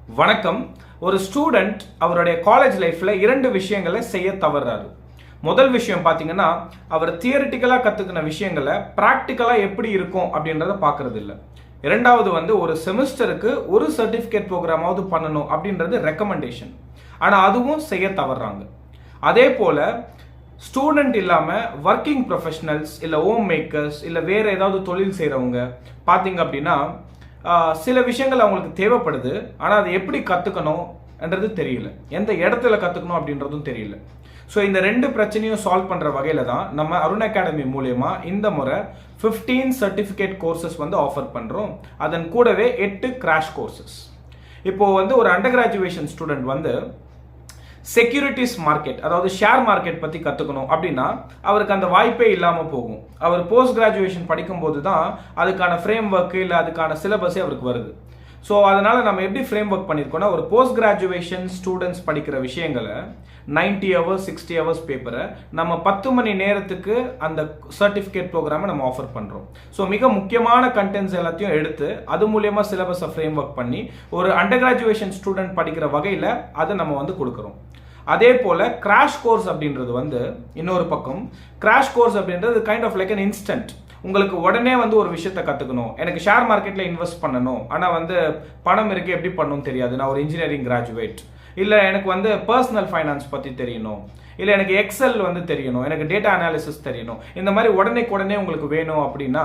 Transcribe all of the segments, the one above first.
வணக்கம். ஒரு ஸ்டூடெண்ட் அவருடைய காலேஜ் லைஃப்ல இரண்டு விஷயங்களை செய்ய தவறாரு. முதல் விஷயம் பாத்தீங்கன்னா, அவர் தியரிட்டிக்கலா கத்துக்கின விஷயங்களை பிராக்டிக்கலா எப்படி இருக்கும் அப்படின்றத பாக்குறது இல்ல. இரண்டாவது ஒரு செமஸ்டருக்கு ஒரு சர்டிபிகேட் ப்ரோக்ராமாவது பண்ணணும் அப்படின்றது ரெக்கமெண்டேஷன். ஆனா அதுவும் செய்ய தவறாங்க. அதே போல ஸ்டூடெண்ட் இல்லாம ஒர்க்கிங் ப்ரொஃபஷனல்ஸ் இல்ல ஹோம் மேக்கர்ஸ் இல்ல வேற ஏதாவது தொழில் செய்யறவங்க பாத்தீங்க அப்படின்னா, சில விஷயங்கள் அவங்களுக்கு தேவைப்படுது. ஆனால் அதை எப்படி கற்றுக்கணும்ன்றது தெரியல, எந்த இடத்துல கற்றுக்கணும் அப்படின்றதும் தெரியல. ஸோ இந்த ரெண்டு பிரச்சனையும் சால்வ் பண்ணுற வகையில் தான் நம்ம அருண் அகாடமி மூலயமா இந்த முறை 15 சர்டிஃபிகேட் கோர்சஸ் ஆஃபர் பண்ணுறோம். அதன் கூடவே 8 கிராஷ் கோர்சஸ். இப்போது ஒரு under graduation student securities market, அதாவது ஷேர் மார்க்கெட் பற்றி கற்றுக்கணும் அப்படின்னா அவருக்கு அந்த வாய்ப்பே இல்லாமல் போகும். அவர் போஸ்ட் கிராஜுவேஷன் படிக்கும்போது தான் அதுக்கான ஃப்ரேம் ஒர்க்கு இல்லை அதுக்கான சிலபஸே அவருக்கு வருது. ஸோ அதனால் நம்ம எப்படி ஃப்ரேம் ஒர்க் பண்ணியிருக்கோம்னா, ஒரு போஸ்ட் கிராஜுவேஷன் ஸ்டூடெண்ட்ஸ் படிக்கிற விஷயங்களை 90 ஹவர்ஸ் 60 ஹவர்ஸ் பேப்பரை நம்ம 10 மணி நேரத்துக்கு அந்த சர்டிஃபிகேட் ப்ரோக்ராமை நம்ம ஆஃபர் பண்ணுறோம். ஸோ மிக முக்கியமான கண்டென்ட்ஸ் எல்லாத்தையும் எடுத்து அது மூலியமாக சிலபஸை ஃப்ரேம் ஒர்க் பண்ணி ஒரு அண்டர் கிராஜுவேஷன் ஸ்டூடெண்ட் படிக்கிற வகையில் அதை நம்ம கொடுக்குறோம். அதே போல கிராஷ் கோர்ஸ் அப்படின்றது இன்னொரு பக்கம். கிராஷ் கோர்ஸ் அப்படின்றது kind of like an instant. உங்களுக்கு உடனே ஒரு விஷயத்த கத்துக்கணும், எனக்கு ஷேர் மார்க்கெட்ல இன்வெஸ்ட் பண்ணணும், ஆனா பணம் இருக்கு எப்படி பண்ணணும் தெரியாது, நான் ஒரு இன்ஜினியரிங் கிராஜுவேட், இல்ல எனக்கு பர்சனல் ஃபைனான்ஸ் பத்தி தெரியணும், இல்ல எனக்கு எக்ஸல் தெரியணும், எனக்கு டேட்டா அனாலிசிஸ் தெரியணும், இந்த மாதிரி உடனே உங்களுக்கு வேணும் அப்படின்னா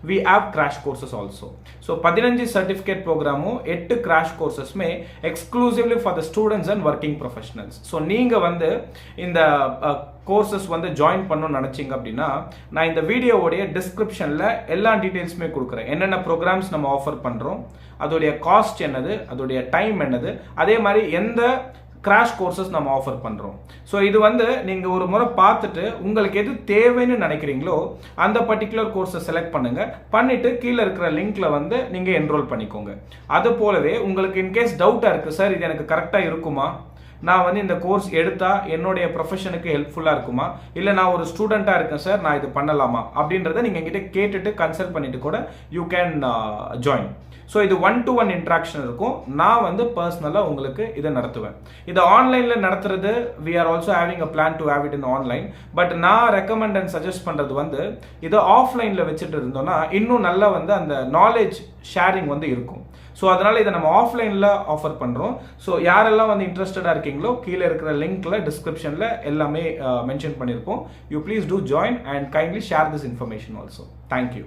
we have crash courses also. So 15 certificate ப்ரோக்ராமும் 8 கிராஷ் கோர்சஸ்மே exclusively for the students and working professionals. So நீங்க இந்த கோர்சஸ் ஜாயின் பண்ணணும்னு நினைச்சீங்க அப்படின்னா நான் இந்த வீடியோவுடைய டிஸ்கிரிப்ஷன்ல எல்லா டீடைல்ஸுமே கொடுக்குறேன். என்னென்ன ப்ரோக்ராம்ஸ் நம்ம ஆஃபர் பண்றோம், அதோடைய காஸ்ட் என்னது, அதோடைய டைம் என்னது, அதே மாதிரி எந்த கிராஷ் கோர்சஸ் நம்ம ஆஃபர் பண்றோம். ஸோ இது நீங்க ஒரு முறை பார்த்துட்டு உங்களுக்கு எது தேவைன்னு நினைக்கிறீங்களோ அந்த பர்டிகுலர் கோர்ஸை செலக்ட் பண்ணிட்டு கீழே இருக்கிற லிங்க்ல நீங்க என்ரோல் பண்ணிக்கோங்க. அது போலவே உங்களுக்கு இன்கேஸ் டவுட்டா இருக்கு, சார் இது எனக்கு கரெக்டா இருக்குமா, நான் இந்த கோர்ஸ் எடுத்தா என்னுடைய ப்ரொஃபஷனுக்கு ஹெல்ப்ஃபுல்லா இருக்குமா, இல்ல நான் ஒரு ஸ்டூடெண்டா இருக்கேன் சார் நான் இது பண்ணலாமா அப்படின்றத நீங்க என்கிட்ட கேட்டுட்டு கன்சல்ட் பண்ணிட்டு கூட யூ கேன் ஜாயின். ஸோ இது 1-to-1 இன்ட்ராக்ஷன் இருக்கும். நான் பர்சனலா உங்களுக்கு இதை நடத்துவேன். இதை ஆன்லைன்ல நடத்துறது we are also having a plan to have it in online. But நான் ரெக்கமெண்ட் அண்ட் சஜஸ்ட் பண்றது இதை ஆஃப்லைன்ல வச்சுட்டு இருந்தோம்னா இன்னும் நல்லா அந்த நாலேஜ் ஷேரிங் இருக்கும். ஸோ அதனால இதை நம்ம ஆஃப்லைன்ல ஆஃபர் பண்றோம். ஸோ யாரெல்லாம் இன்ட்ரெஸ்டடா இருக்கீங்களோ கீழே இருக்கிற லிங்க்ல டிஸ்கிரிப்ஷன்ல எல்லாமே மென்ஷன் பண்ணியிருப்போம். You please do join and kindly share this information also. Thank you.